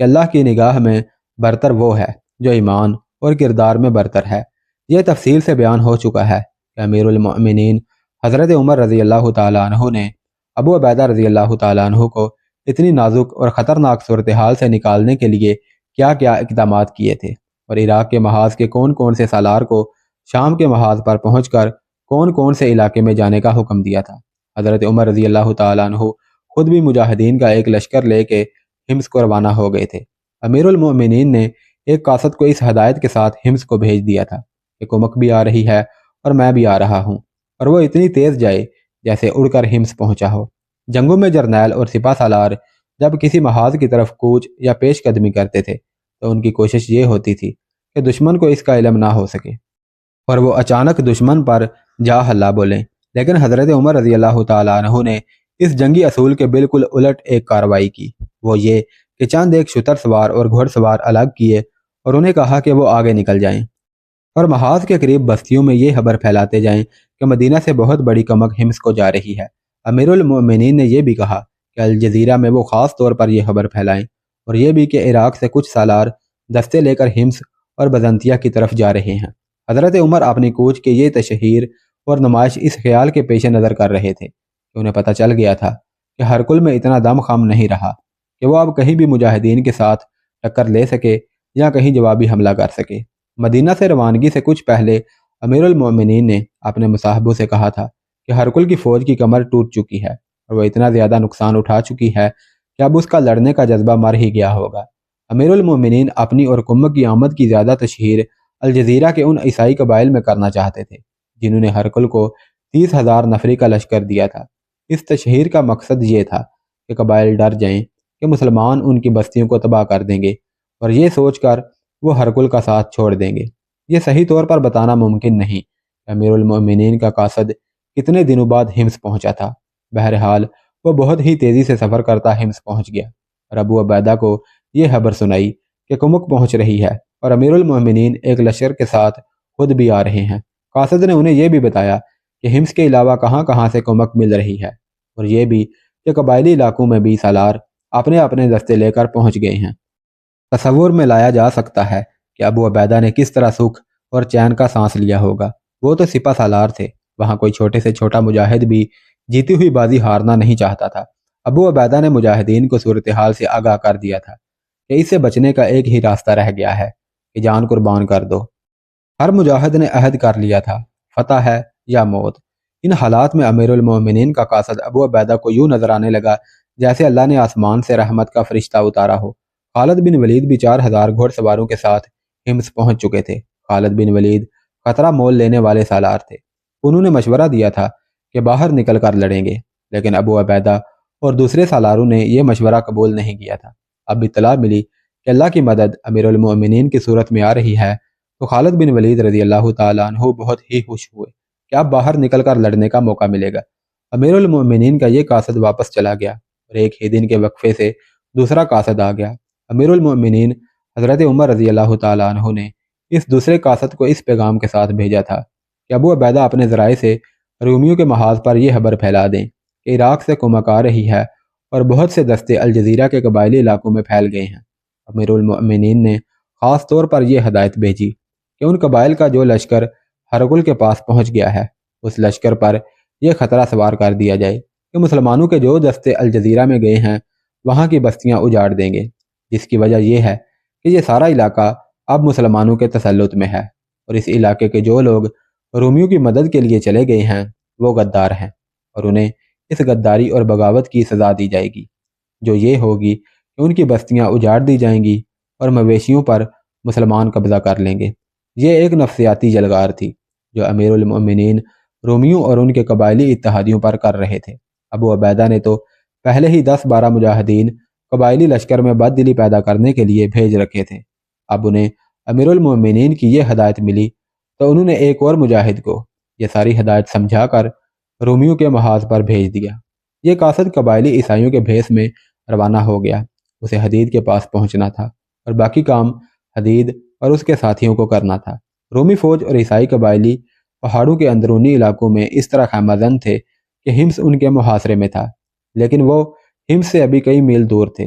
کہ اللہ کی نگاہ میں برتر وہ ہے جو ایمان اور کردار میں برتر ہے۔ یہ تفصیل سے بیان ہو چکا ہے کہ امیر المؤمنین حضرت عمر رضی اللہ تعالیٰ عنہ نے ابو عبیدہ رضی اللہ تعالیٰ عنہ کو اتنی نازک اور خطرناک صورتحال سے نکالنے کے لیے کیا کیا اقدامات کیے تھے، اور عراق کے محاذ کے کون کون سے سالار کو شام کے محاذ پر پہنچ کر کون کون سے علاقے میں جانے کا حکم دیا تھا۔ حضرت عمر رضی اللہ تعالیٰ عنہ خود بھی مجاہدین کا ایک لشکر لے کے حمص کو روانہ ہو گئے تھے۔ امیر المؤمنین نے ایک قاصد کو اس ہدایت کے ساتھ حمص کو بھیج دیا تھا کہ کمک بھی آ رہی ہے اور میں بھی آ رہا ہوں، اور وہ اتنی تیز جائے جیسے اڑ کر حمص پہنچا ہو۔ جنگوں میں جرنیل اور سپہ سالار جب کسی محاذ کی طرف کوچ یا پیش قدمی کرتے تھے تو ان کی کوشش یہ ہوتی تھی کہ دشمن کو اس کا علم نہ ہو سکے اور وہ اچانک دشمن پر جا حلہ بولیں، لیکن حضرت عمر رضی اللہ تعالیٰ عنہ نے اس جنگی اصول کے بالکل الٹ ایک کارروائی کی۔ وہ یہ کہ چند ایک شتر سوار اور گھوڑ سوار الگ کیے اور انہیں کہا کہ وہ آگے نکل جائیں اور محاذ کے قریب بستیوں میں یہ خبر پھیلاتے جائیں کہ مدینہ سے بہت بڑی کمک حمص کو جا رہی ہے۔ امیر المؤمنین نے یہ بھی کہا کہ الجزیرہ میں وہ خاص طور پر یہ خبر پھیلائیں، اور یہ بھی کہ عراق سے کچھ سالار دستے لے کر حمص اور بزنطیہ کی طرف جا رہے ہیں۔ حضرت عمر اپنی کوچ کی یہ تشہیر اور نمائش اس خیال کے پیش نظر کر رہے تھے کہ انہیں پتہ چل گیا تھا کہ ہرکل میں اتنا دم خم نہیں رہا کہ وہ اب کہیں بھی مجاہدین کے ساتھ ٹکر لے سکے یا کہیں جوابی حملہ کر سکے۔ مدینہ سے روانگی سے کچھ پہلے امیر المؤمنین نے اپنے مصاحبوں سے کہا تھا کہ ہرکل کی فوج کی کمر ٹوٹ چکی ہے اور وہ اتنا زیادہ نقصان اٹھا چکی ہے کہ اب اس کا لڑنے کا جذبہ مر ہی گیا ہوگا۔ امیر المؤمنین اپنی اور کمک کی آمد کی زیادہ تشہیر الجزیرہ کے ان عیسائی قبائل میں کرنا چاہتے تھے جنہوں نے ہرکل کو 30,000 نفری کا لشکر دیا تھا۔ اس تشہیر کا مقصد یہ تھا کہ قبائل ڈر جائیں کہ مسلمان ان کی بستیوں کو تباہ کر دیں گے اور یہ سوچ کر وہ ہرکل کا ساتھ چھوڑ دیں گے۔ یہ صحیح طور پر بتانا ممکن نہیں کہ امیر المؤمنین کا قاصد کتنے دنوں بعد حمص پہنچا تھا۔ بہرحال وہ بہت ہی تیزی سے سفر کرتا حمص پہنچ گیا اور ابو عبیدہ کو یہ خبر سنائی کہ کمک پہنچ رہی ہے اور امیر المؤمنین ایک لشکر کے ساتھ خود بھی آ رہے ہیں۔ قاصد نے انہیں یہ بھی بتایا کہ حمص کے علاوہ کہاں کہاں سے کمک مل رہی ہے، اور یہ بھی کہ قبائلی علاقوں میں بھی سالار اپنے اپنے دستے لے کر پہنچ گئے ہیں۔ تصور میں لایا جا سکتا ہے کہ ابو عبیدہ نے کس طرح سکھ اور چین کا سانس لیا ہوگا۔ وہ تو سپہ سالار تھے، وہاں کوئی چھوٹے سے چھوٹا مجاہد بھی جیتی ہوئی بازی ہارنا نہیں چاہتا تھا۔ ابو عبیدہ نے مجاہدین کو صورتحال سے آگاہ کر دیا تھا کہ اس سے بچنے کا ایک ہی راستہ رہ گیا ہے کہ جان قربان کر دو۔ ہر مجاہد نے عہد کر لیا تھا، فتح ہے یا موت۔ ان حالات میں امیر المؤمنین کا قاصد ابو عبیدہ کو یوں نظر آنے لگا جیسے اللہ نے آسمان سے رحمت کا فرشتہ اتارا ہو۔ خالد بن ولید بھی 4,000 گھوڑ سواروں کے ساتھ حمص پہنچ چکے تھے۔ خالد بن ولید خطرہ مول لینے والے سالار تھے۔ انہوں نے مشورہ دیا تھا کہ باہر نکل کر لڑیں گے، لیکن ابو عبیدہ اور دوسرے سالاروں نے یہ مشورہ قبول نہیں کیا تھا۔ اب اطلاع ملی کہ اللہ کی مدد امیر المؤمنین کی صورت میں آ رہی ہے تو خالد بن ولید رضی اللہ تعالیٰ عنہ بہت ہی خوش ہوئے کہ اب باہر نکل کر لڑنے کا موقع ملے گا۔ امیر المؤمنین کا یہ قاصد واپس چلا گیا اور ایک ہی دن کے وقفے سے دوسرا قاصد آ گیا۔ امیر المؤمنین حضرت عمر رضی اللہ تعالیٰ عنہ نے اس دوسرے قاصد کو اس پیغام کے ساتھ بھیجا تھا کہ ابو عبیدہ اپنے ذرائع سے رومیوں کے محاذ پر یہ خبر پھیلا دیں کہ عراق سے کمک آ رہی ہے اور بہت سے دستے الجزیرہ کے قبائلی علاقوں میں پھیل گئے ہیں۔ امیر المؤمنین نے خاص طور پر یہ ہدایت بھیجی کہ ان قبائل کا جو لشکر ہرکل کے پاس پہنچ گیا ہے اس لشکر پر یہ خطرہ سوار کر دیا جائے کہ مسلمانوں کے جو دستے الجزیرہ میں گئے ہیں وہاں کی بستیاں اجاڑ دیں گے، جس کی وجہ یہ ہے کہ یہ سارا علاقہ اب مسلمانوں کے تسلط میں ہے اور اس علاقے کے جو لوگ رومیوں کی مدد کے لیے چلے گئے ہیں وہ غدار ہیں اور انہیں اس غداری اور بغاوت کی سزا دی جائے گی، جو یہ ہوگی کہ ان کی بستیاں اجاڑ دی جائیں گی اور مویشیوں پر مسلمان قبضہ کر لیں گے۔ یہ ایک نفسیاتی جلگار تھی جو امیر المؤمنین رومیوں اور ان کے قبائلی اتحادیوں پر کر رہے تھے۔ ابو عبیدہ نے تو پہلے ہی 10-12 مجاہدین قبائلی لشکر میں بد دلی پیدا کرنے کے لیے بھیج رکھے تھے۔ اب انہیں امیر المؤمنین کی یہ ہدایت ملی تو انہوں نے ایک اور مجاہد کو یہ ساری ہدایت سمجھا کر رومیوں کے محاذ پر بھیج دیا۔ یہ قاصد قبائلی عیسائیوں کے بھیس میں روانہ ہو گیا۔ اسے حدید کے پاس پہنچنا تھا اور باقی کام حدید اور اس کے ساتھیوں کو کرنا تھا۔ رومی فوج اور عیسائی قبائلی پہاڑوں کے اندرونی علاقوں میں اس طرح خیمہ زن تھے کہ حمص ان کے محاصرے میں تھا، لیکن وہ حمص سے ابھی کئی میل دور تھے۔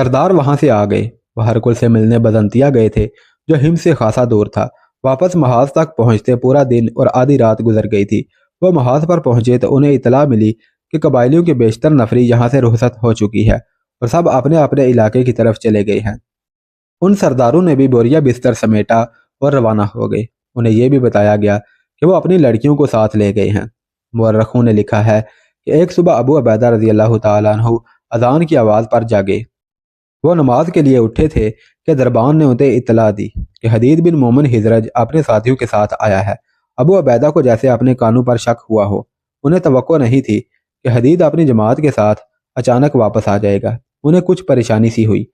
سردار وہاں سے آ گئے۔ وہ ہرکل سے ملنے بزنطیہ گئے تھے جو ہم سے خاصا دور تھا۔ واپس محاذ تک پہنچتے پورا دن اور آدھی رات گزر گئی تھی۔ وہ محاذ پر پہنچے تو انہیں اطلاع ملی کہ قبائلیوں کی بیشتر نفری یہاں سے رخصت ہو چکی ہے اور سب اپنے اپنے علاقے کی طرف چلے گئے ہیں۔ ان سرداروں نے بھی بوریا بستر سمیٹا اور روانہ ہو گئے۔ انہیں یہ بھی بتایا گیا کہ وہ اپنی لڑکیوں کو ساتھ لے گئے ہیں۔ مورخوں نے لکھا ہے کہ ایک صبح ابو عبیدہ رضی اللہ تعالیٰ عنہ اذان کی آواز پر جاگے۔ وہ نماز کے لیے اٹھے تھے کہ دربان نے انہیں اطلاع دی کہ حدید بن مومن ہجرج اپنے ساتھیوں کے ساتھ آیا ہے۔ ابو عبیدہ کو جیسے اپنے کانوں پر شک ہوا ہو۔ انہیں توقع نہیں تھی کہ حدید اپنی جماعت کے ساتھ اچانک واپس آ جائے گا۔ انہیں کچھ پریشانی سی ہوئی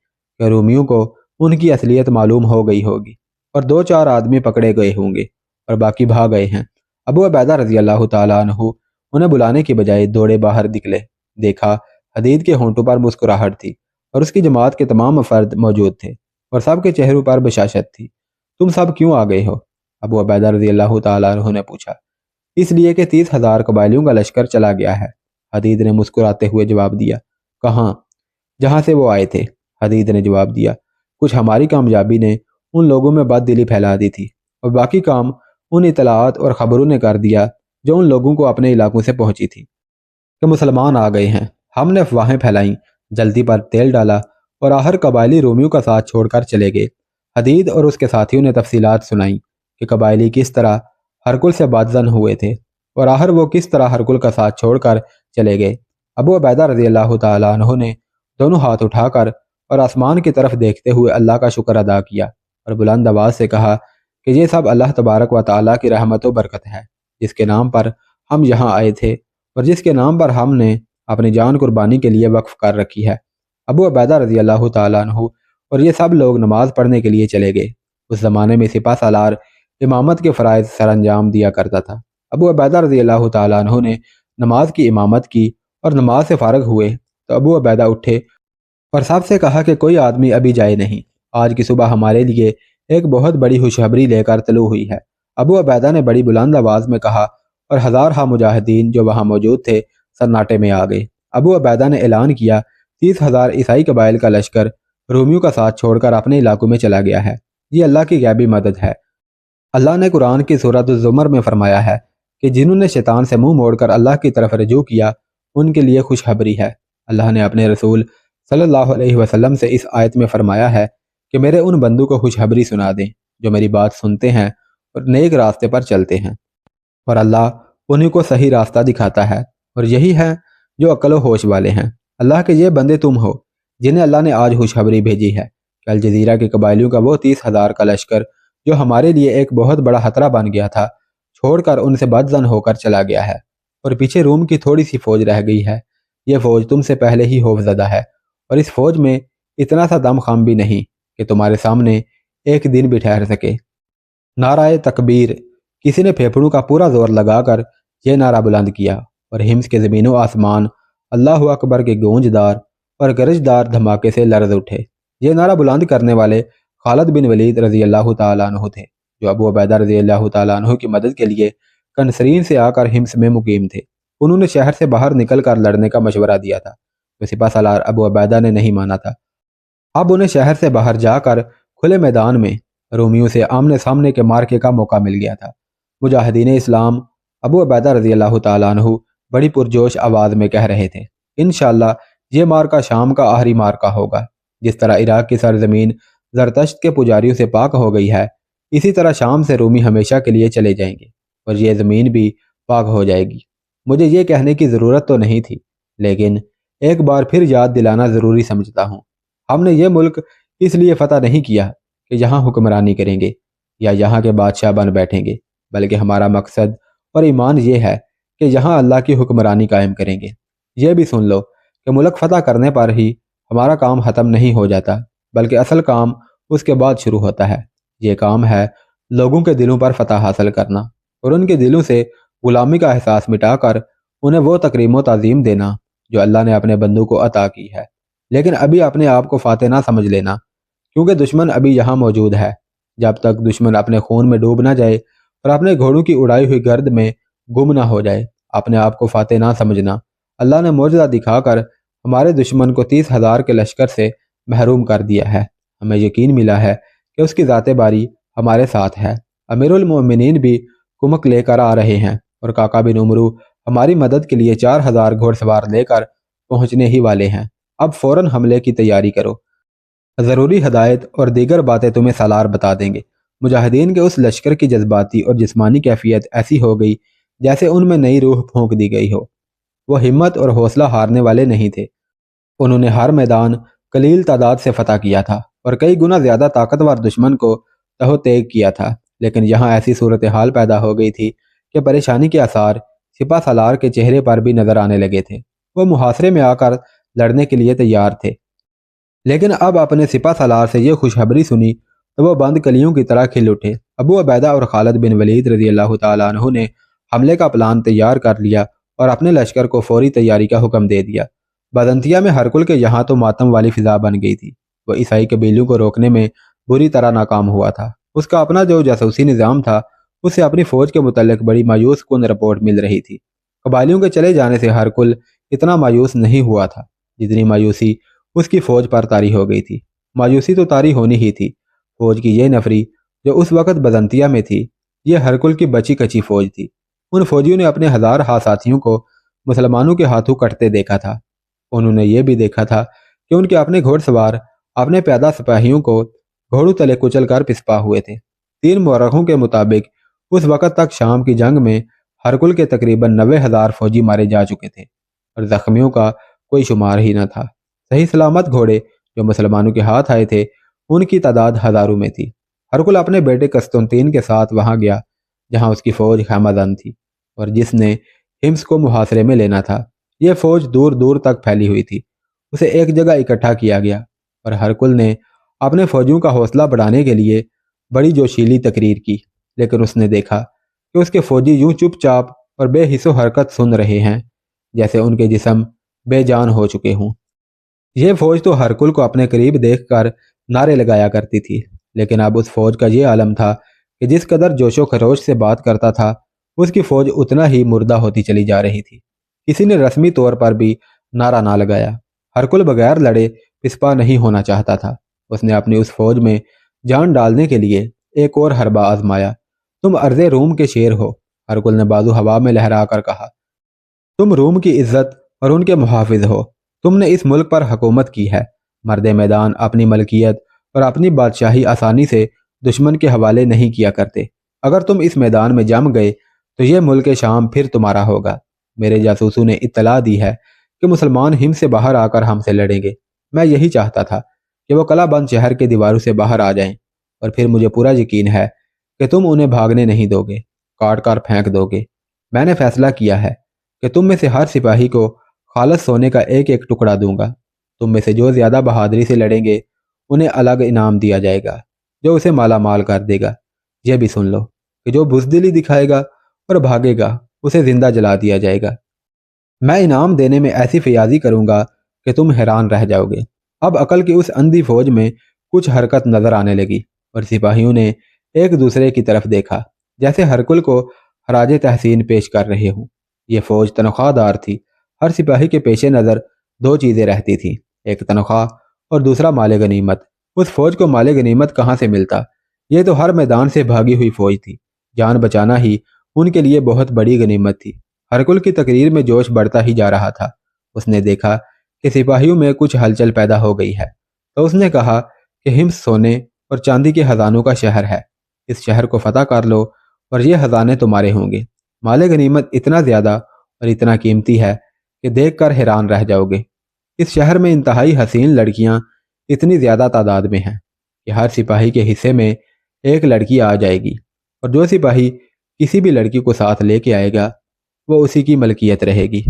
کہ رومیوں کو ان کی اصلیت معلوم ہو گئی ہوگی اور 2-4 آدمی پکڑے گئے ہوں گے اور باقی بھاگ گئے ہیں۔ ابو عبیدہ رضی اللہ تعالیٰ عنہ انہیں بلانے کی بجائے دوڑے باہر نکلے۔ دیکھا حدید کے ہونٹوں پر مسکراہٹ تھی اور اس کی جماعت کے تمام فرد موجود تھے اور سب کے چہروں پر بشاشت تھی۔ تم سب کیوں آ گئے ہو؟ ابو عبیدہ رضی اللہ تعالیٰ عنہ نے پوچھا۔ اس لیے کہ 30,000 قبائلیوں کا لشکر چلا گیا ہے، حدید نے مسکراتے ہوئے جواب دیا۔ کہاں؟ جہاں سے وہ آئے تھے، حدید نے جواب دیا۔ کچھ ہماری کامیابی نے ان لوگوں میں بد دلی پھیلا دی تھی اور باقی کام ان اطلاعات اور خبروں نے کر دیا جو ان لوگوں کو اپنے علاقوں سے پہنچی تھی کہ مسلمان آ گئے ہیں۔ ہم نے افواہیں پھیلائیں، جلدی پر تیل ڈالا اور آخر قبائلی رومیوں کا ساتھ چھوڑ کر چلے گئے۔ حدید اور اس کے ساتھیوں نے تفصیلات سنائیں کہ قبائلی کس طرح ہرکل سے بدظن ہوئے تھے اور آخر وہ کس طرح ہرکل کا ساتھ چھوڑ کر چلے گئے۔ ابو عبیدہ رضی اللہ تعالیٰ عنہ نے دونوں ہاتھ اٹھا کر اور آسمان کی طرف دیکھتے ہوئے اللہ کا شکر ادا کیا اور بلند آواز سے کہا کہ یہ سب اللہ تبارک و تعالیٰ کی رحمت و برکت ہے، جس کے نام پر ہم یہاں آئے تھے اور جس کے نام پر ہم نے اپنی جان قربانی کے لیے وقف کر رکھی ہے۔ ابو عبیدہ رضی اللہ تعالیٰ عنہ اور یہ سب لوگ نماز پڑھنے کے لیے چلے گئے۔ اس زمانے میں سپہ سالار امامت کے فرائض سر انجام دیا کرتا تھا۔ ابو عبیدہ رضی اللہ تعالیٰ عنہ نے نماز کی امامت کی اور نماز سے فارغ ہوئے تو ابو عبیدہ اٹھے اور سب سے کہا کہ کوئی آدمی ابھی جائے نہیں، آج کی صبح ہمارے لیے ایک بہت بڑی خوشخبری لے کر طلوع ہوئی ہے۔ ابو عبیدہ نے بڑی بلند آواز میں کہا اور ہزارہ مجاہدین جو وہاں موجود تھے سناٹے میں آ گئے۔ ابو عبیدہ نے اعلان کیا 30,000 عیسائی قبائل کا لشکر رومیوں کا ساتھ چھوڑ کر اپنے علاقوں میں چلا گیا ہے۔ یہ اللہ کی غیبی مدد ہے۔ اللہ نے قرآن کی سورۃ الزمر میں فرمایا ہے کہ جنہوں نے شیطان سے منہ موڑ کر اللہ کی طرف رجوع کیا ان کے لیے خوشخبری ہے۔ اللہ نے اپنے رسول صلی اللہ علیہ وسلم سے اس آیت میں فرمایا ہے کہ میرے ان بندوں کو خوشخبری سنا دیں جو میری بات سنتے ہیں اور نیک راستے پر چلتے ہیں، اور اللہ انہیں کو صحیح راستہ دکھاتا ہے، اور یہی ہے جو عقل و ہوش والے ہیں۔ اللہ کے یہ بندے تم ہو جنہیں اللہ نے آج خوشخبری بھیجی ہے کہ الجزیرہ کے قبائلیوں کا وہ 30,000 کا لشکر جو ہمارے لیے ایک بہت بڑا خطرہ بن گیا تھا چھوڑ کر ان سے بدظن ہو کر چلا گیا ہے، اور پیچھے روم کی تھوڑی سی فوج رہ گئی ہے۔ یہ فوج تم سے پہلے ہی خوف زدہ ہے اور اس فوج میں اتنا سا دم خام بھی نہیں کہ تمہارے سامنے ایک دن بھی ٹھہر سکے۔ نعرہ تکبیر۔ کسی نے پھیپھڑوں کا پورا زور لگا کر یہ نعرہ بلند کیا اور ہمس کے زمین و آسمان اللہ اکبر کے گونجدار اور گرجدار دھماکے سے لرز اٹھے۔ یہ نعرہ بلند کرنے والے خالد بن ولید رضی اللہ تعالیٰ عنہ تھے جو ابو عبیدہ رضی اللہ تعالیٰ عنہ کی مدد کے لیے کنسرین سے آ کر ہمس میں مقیم تھے۔ انہوں نے شہر سے باہر نکل کر لڑنے کا مشورہ دیا تھا، تو سپہ سالار ابو عبیدہ نے نہیں مانا تھا۔ اب انہیں شہر سے باہر جا کر کھلے میدان میں رومیوں سے آمنے سامنے کے مارکے کا موقع مل گیا تھا۔ مجاہدین اسلام ابو عبیدہ رضی اللہ تعالیٰ عنہ بڑی پرجوش آواز میں کہہ رہے تھے، انشاءاللہ یہ مارکا شام کا آخری مارکا ہوگا۔ جس طرح عراق کی سرزمین زرتشت کے پجاریوں سے پاک ہو گئی ہے، اسی طرح شام سے رومی ہمیشہ کے لیے چلے جائیں گے اور یہ زمین بھی پاک ہو جائے گی۔ مجھے یہ کہنے کی ضرورت تو نہیں تھی، لیکن ایک بار پھر یاد دلانا ضروری سمجھتا ہوں۔ ہم نے یہ ملک اس لیے فتح نہیں کیا کہ یہاں حکمرانی کریں گے یا یہاں کے بادشاہ بن بیٹھیں گے، بلکہ ہمارا مقصد اور ایمان یہ ہے کہ یہاں اللہ کی حکمرانی قائم کریں گے۔ یہ بھی سن لو کہ ملک فتح کرنے پر ہی ہمارا کام ختم نہیں ہو جاتا، بلکہ اصل کام اس کے بعد شروع ہوتا ہے۔ یہ کام ہے لوگوں کے دلوں پر فتح حاصل کرنا اور ان کے دلوں سے غلامی کا احساس مٹا کر انہیں وہ تکریم و تعظیم دینا جو اللہ نے اپنے بندوں کو عطا کی ہے۔ لیکن ابھی اپنے آپ کو فاتح نہ سمجھ لینا، کیونکہ دشمن ابھی یہاں موجود ہے۔ جب تک دشمن اپنے خون میں ڈوب نہ جائے اور اپنے گھوڑوں کی اڑائی ہوئی گرد میں گم نہ ہو جائے، اپنے آپ کو فاتح نہ سمجھنا۔ اللہ نے معجزہ دکھا کر ہمارے دشمن کو 30,000 کے لشکر سے محروم کر دیا ہے۔ ہمیں یقین ملا ہے کہ اس کی ذات باری ہمارے ساتھ ہے۔ امیر المومنین بھی کمک لے کر آ رہے ہیں اور کاکا بن عمرو ہماری مدد کے لیے 4000 گھوڑ سوار لے کر پہنچنے ہی والے ہیں۔ اب فوراً حملے کی تیاری کرو۔ ضروری ہدایت اور دیگر باتیں تمہیں سالار بتا دیں گے۔ مجاہدین کے اس لشکر کی جذباتی اور جسمانی کیفیت ایسی ہو گئی جیسے ان میں نئی روح پھونک دی گئی ہو۔ وہ ہمت اور حوصلہ ہارنے والے نہیں تھے۔ انہوں نے ہر میدان قلیل تعداد سے فتح کیا تھا اور کئی گنا زیادہ طاقتور دشمن کو تہو تیگ کیا تھا، لیکن یہاں ایسی صورتحال پیدا ہو گئی تھی کہ پریشانی کے آثار سپہ سالار کے چہرے پر بھی نظر آنے لگے تھے۔ وہ محاصرے میں آ کر لڑنے کے لیے تیار تھے، لیکن اب اپنے سپہ سالار سے یہ خوشخبری سنی تو وہ بند کلیوں کی طرح کھل اٹھے۔ ابو عبیدہ اور خالد بن ولید رضی اللہ تعالیٰ عنہ نے حملے کا پلان تیار کر لیا اور اپنے لشکر کو فوری تیاری کا حکم دے دیا۔ بازنطیہ میں ہرکل کے یہاں تو ماتم والی فضا بن گئی تھی۔ وہ عیسائی قبیلوں کو روکنے میں بری طرح ناکام ہوا تھا۔ اس کا اپنا جو جاسوسی نظام تھا اسے اپنی فوج کے متعلق بڑی مایوس کن رپورٹ مل رہی تھی۔ قبائلیوں کے چلے جانے سے ہرکل اتنا مایوس نہیں ہوا تھا جتنی مایوسی اس کی فوج پر طاری ہو گئی تھی۔ مایوسی تو طاری ہونی ہی تھی۔ فوج کی یہ نفری جو اس وقت بازنطیہ میں تھی، یہ ہرکل کی بچی کچی فوج تھی۔ ان فوجیوں نے اپنے ہزار ساتھیوں کو مسلمانوں کے ہاتھوں کٹتے دیکھا تھا۔ انہوں نے یہ بھی دیکھا تھا کہ ان کے اپنے گھوڑ سوار اپنے پیادہ سپاہیوں کو گھوڑوں تلے کچل کر پسپا ہوئے تھے۔ 3 مورخوں کے مطابق اس وقت تک شام کی جنگ میں ہرکل کے تقریباً 90,000 فوجی مارے جا چکے تھے اور زخمیوں کا کوئی شمار ہی نہ تھا۔ صحیح سلامت گھوڑے جو مسلمانوں کے ہاتھ آئے تھے ان کی تعداد ہزاروں میں تھی۔ ہرکل اپنے بیٹے قسطنطین کے ساتھ وہاں گیا جہاں اس کی فوج خیمہ زن تھی اور جس نے ہمس کو محاصرے میں لینا تھا۔ یہ فوج دور دور تک پھیلی ہوئی تھی۔ اسے ایک جگہ اکٹھا کیا گیا اور ہرکل نے اپنے فوجیوں کا حوصلہ بڑھانے کے لیے بڑی جوشیلی تقریر کی، لیکن اس نے دیکھا کہ اس کے فوجی یوں چپ چاپ اور بے حس و حرکت سن رہے ہیں جیسے ان کے جسم بے جان ہو چکے ہوں۔ یہ فوج تو ہرکل کو اپنے قریب دیکھ کر نعرے لگایا کرتی تھی، لیکن اب اس فوج کا یہ عالم تھا کہ جس قدر جوش و خروش سے بات کرتا تھا اس کی فوج اتنا ہی مردہ ہوتی چلی جا رہی تھی۔ کسی نے رسمی طور پر بھی نعرہ نہ لگایا۔ ہرکل بغیر لڑے پسپا نہیں ہونا چاہتا تھا۔ اس نے اپنی اس فوج میں جان ڈالنے کے لیے ایک اور حربہ آزمایا۔ تم ارض روم کے شیر ہو، ہرکل نے بازو ہوا میں لہرا کر کہا۔ تم روم کی عزت اور ان کے محافظ ہو۔ تم نے اس ملک پر حکومت کی ہے۔ مرد میدان اپنی ملکیت اور اپنی بادشاہی آسانی سے دشمن کے حوالے نہیں کیا کرتے۔ اگر تم اس میدان میں جم گئے تو یہ ملک شام پھر تمہارا ہوگا۔ میرے جاسوسوں نے اطلاع دی ہے کہ مسلمان ہم سے باہر آ کر ہم سے لڑیں گے۔ میں یہی چاہتا تھا کہ وہ قلعہ بند شہر کے دیواروں سے باہر آ جائیں، اور پھر مجھے پورا یقین ہے کہ تم انہیں بھاگنے نہیں دو گے، کاٹ کر پھینک دو گے۔ میں نے فیصلہ کیا ہے کہ تم میں سے ہر سپاہی کو خالص سونے کا ایک ایک ٹکڑا دوں گا۔ تم میں سے جو زیادہ بہادری سے لڑیں گے انہیں الگ انعام دیا جائے گا جو اسے مالا مال کر دے گا۔ یہ بھی سن لو کہ جو بزدلی دکھائے گا اور بھاگے گا اسے زندہ جلا دیا جائے گا۔ میں انعام دینے میں ایسی فیاضی کروں گا کہ تم حیران رہ جاؤ گے۔ اب عقل کی اس اندھی فوج میں کچھ حرکت نظر آنے لگی اور سپاہیوں نے ایک دوسرے کی طرف دیکھا جیسے ہرکل کو خراج تحسین پیش کر رہے ہوں۔ یہ فوج تنخواہ دار تھی۔ ہر سپاہی کے پیش نظر 2 چیزیں رہتی تھیں، ایک تنخواہ اور دوسرا مال غنیمت۔ اس فوج کو مال غنیمت کہاں سے ملتا؟ یہ تو ہر میدان سے بھاگی ہوئی فوج تھی۔ جان بچانا ہی ان کے لیے بہت بڑی غنیمت تھی۔ ہرکل کی تقریر میں جوش بڑھتا ہی جا رہا تھا۔ اس نے دیکھا کہ سپاہیوں میں کچھ ہلچل پیدا ہو گئی ہے تو اس نے کہا کہ ہمس سونے اور چاندی کے خزانوں کا شہر ہے۔ اس شہر کو فتح کر لو اور یہ خزانے تمہارے ہوں گے۔ مال غنیمت اتنا زیادہ اور اتنا قیمتی ہے کہ دیکھ کر حیران رہ جاؤ گے۔ اس شہر میں انتہائی حسین لڑکیاں اتنی زیادہ تعداد میں ہیں کہ ہر سپاہی کے حصے میں ایک لڑکی آ جائے گی، اور جو سپاہی کسی بھی لڑکی کو ساتھ لے کے آئے گا وہ اسی کی ملکیت رہے گی۔